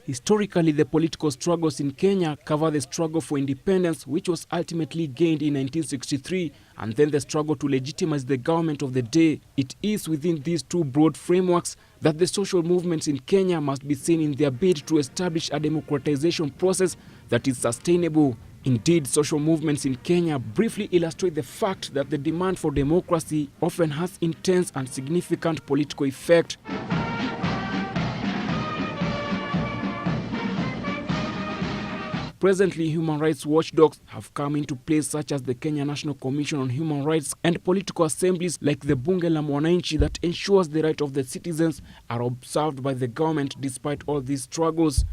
Historically, the political struggles in Kenya cover the struggle for independence, which was ultimately gained in 1963, and then the struggle to legitimize the government of the day. It is within these two broad frameworks that the social movements in Kenya must be seen in their bid to establish a democratization process that is sustainable. Indeed, social movements in Kenya briefly illustrate the fact that the demand for democracy often has intense and significant political effect. Presently, human rights watchdogs have come into place, such as the Kenya National Commission on Human Rights, and political assemblies like the Bunge la mwanaichi that ensures the rights of the citizens are observed by the government despite all these struggles.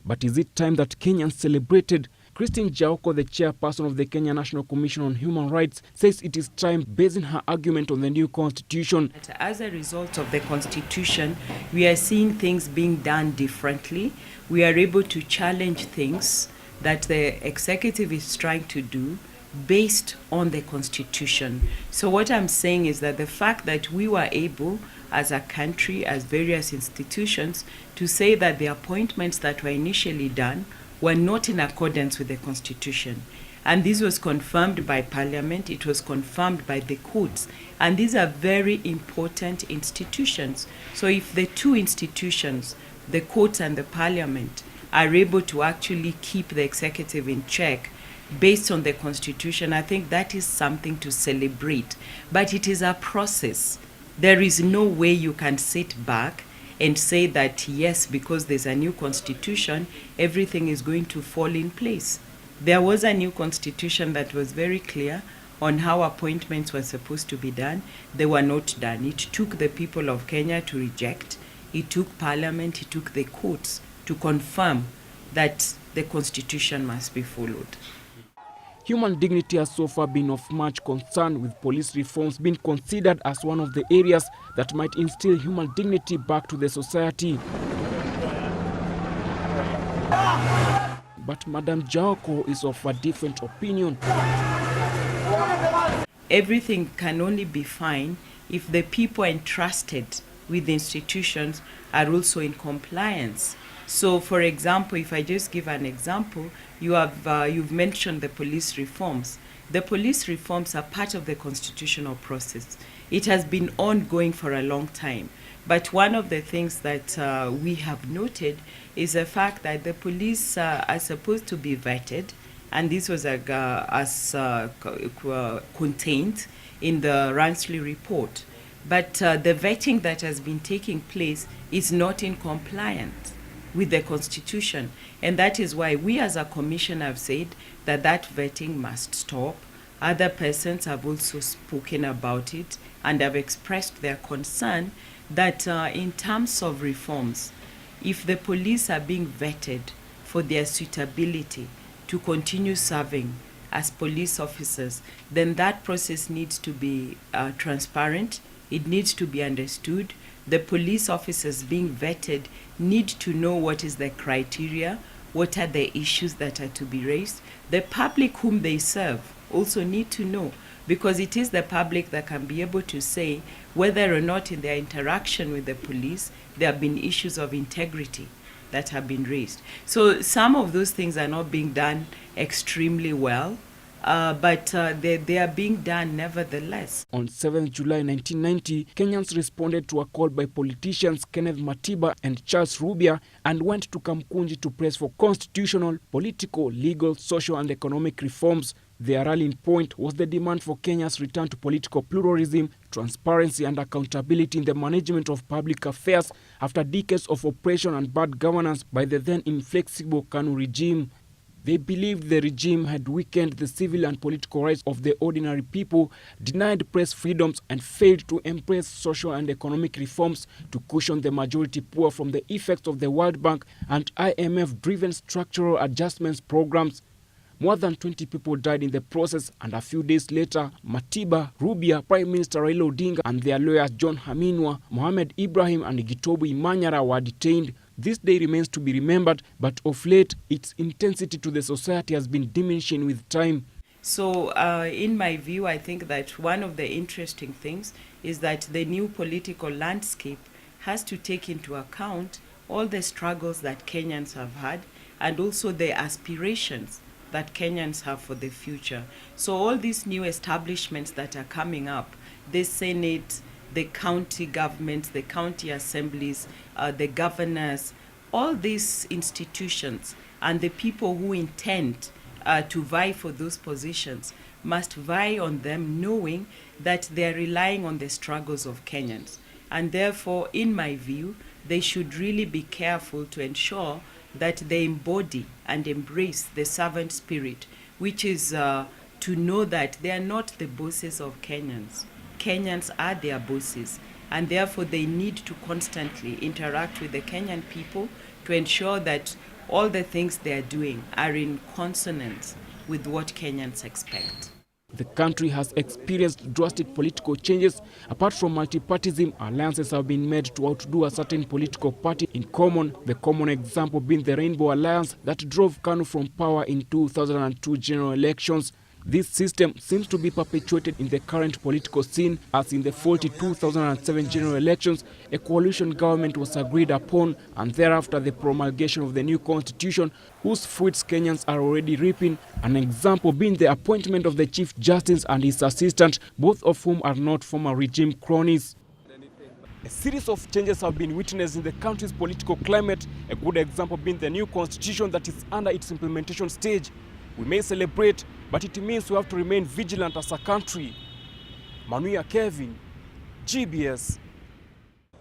But is it time that Kenyans celebrated? Jaoko, the chairperson of the Kenya National Commission on Human Rights, says it is time, basing her argument on the new constitution. As a result of the constitution, we are seeing things being done differently. We are able to challenge things that the executive is trying to do based on the constitution. So what I'm saying is that the fact that we were able, as a country, as various institutions, to say that the appointments that were initially done were not in accordance with the constitution. And this was confirmed by Parliament, it was confirmed by the courts. And these are very important institutions. So if the two institutions, the courts and the Parliament, are able to actually keep the executive in check based on the constitution, I think that is something to celebrate. But it is a process. There is no way you can sit back and say that, yes, because there's a new constitution, everything is going to fall in place. There was a new constitution that was very clear on how appointments were supposed to be done. They were not done. It took the people of Kenya to reject. It took Parliament, it took the courts to confirm that the constitution must be followed. Human dignity has so far been of much concern, with police reforms being considered as one of the areas that might instill human dignity back to the society. But Madam Jaoko is of a different opinion. Everything can only be fine if the people entrusted with the institutions are also in compliance. So, for example, if I just give an example, you've mentioned the police reforms. The police reforms are part of the constitutional process. It has been ongoing for a long time. But one of the things that we have noted is the fact that the police are supposed to be vetted, and this was contained in the Ransley report. But the vetting that has been taking place is not in compliance with the constitution, and that is why we as a commission have said that that vetting must stop. Other persons have also spoken about it and have expressed their concern that in terms of reforms, if the police are being vetted for their suitability to continue serving as police officers, then that process needs to be transparent. It needs to be understood. The police officers being vetted need to know what is the criteria, what are the issues that are to be raised. The public whom they serve also need to know, because it is the public that can be able to say whether or not in their interaction with the police there have been issues of integrity that have been raised. So some of those things are not being done extremely well, but they are being done nevertheless. On 7th July 1990, Kenyans responded to a call by politicians Kenneth Matiba and Charles Rubia and went to Kamkunji to press for constitutional, political, legal, social and economic reforms. Their rallying point was the demand for Kenya's return to political pluralism, transparency and accountability in the management of public affairs after decades of oppression and bad governance by the then inflexible KANU regime. They believed the regime had weakened the civil and political rights of the ordinary people, denied press freedoms, and failed to embrace social and economic reforms to cushion the majority poor from the effects of the World Bank and IMF-driven structural adjustments programs. More than 20 people died in the process, and a few days later, Matiba, Rubia, Prime Minister Raila Odinga, and their lawyers John Haminwa, Mohamed Ibrahim, and Gitobu Imanyara were detained. This day remains to be remembered, but of late, its intensity to the society has been diminishing with time. So, in my view, I think that one of the interesting things is that the new political landscape has to take into account all the struggles that Kenyans have had, and also the aspirations that Kenyans have for the future. So all these new establishments that are coming up, the Senate, the county governments, the county assemblies, the governors, all these institutions and the people who intend to vie for those positions must vie on them knowing that they are relying on the struggles of Kenyans. And therefore, in my view, they should really be careful to ensure that they embody and embrace the servant spirit, which is to know that they are not the bosses of Kenyans. Kenyans are their bosses, and therefore they need to constantly interact with the Kenyan people to ensure that all the things they are doing are in consonance with what Kenyans expect. The country has experienced drastic political changes. Apart from multipartyism, alliances have been made to outdo a certain political party in common, the common example being the Rainbow Alliance that drove KANU from power in 2002 general elections. This system seems to be perpetuated in the current political scene, as in the faulty 2007 general elections, a coalition government was agreed upon, and thereafter the promulgation of the new constitution, whose fruits Kenyans are already reaping, an example being the appointment of the Chief Justice and his assistant, both of whom are not former regime cronies. A series of changes have been witnessed in the country's political climate, a good example being the new constitution that is under its implementation stage. We may celebrate, but it means we have to remain vigilant as a country. Kevin, GBS.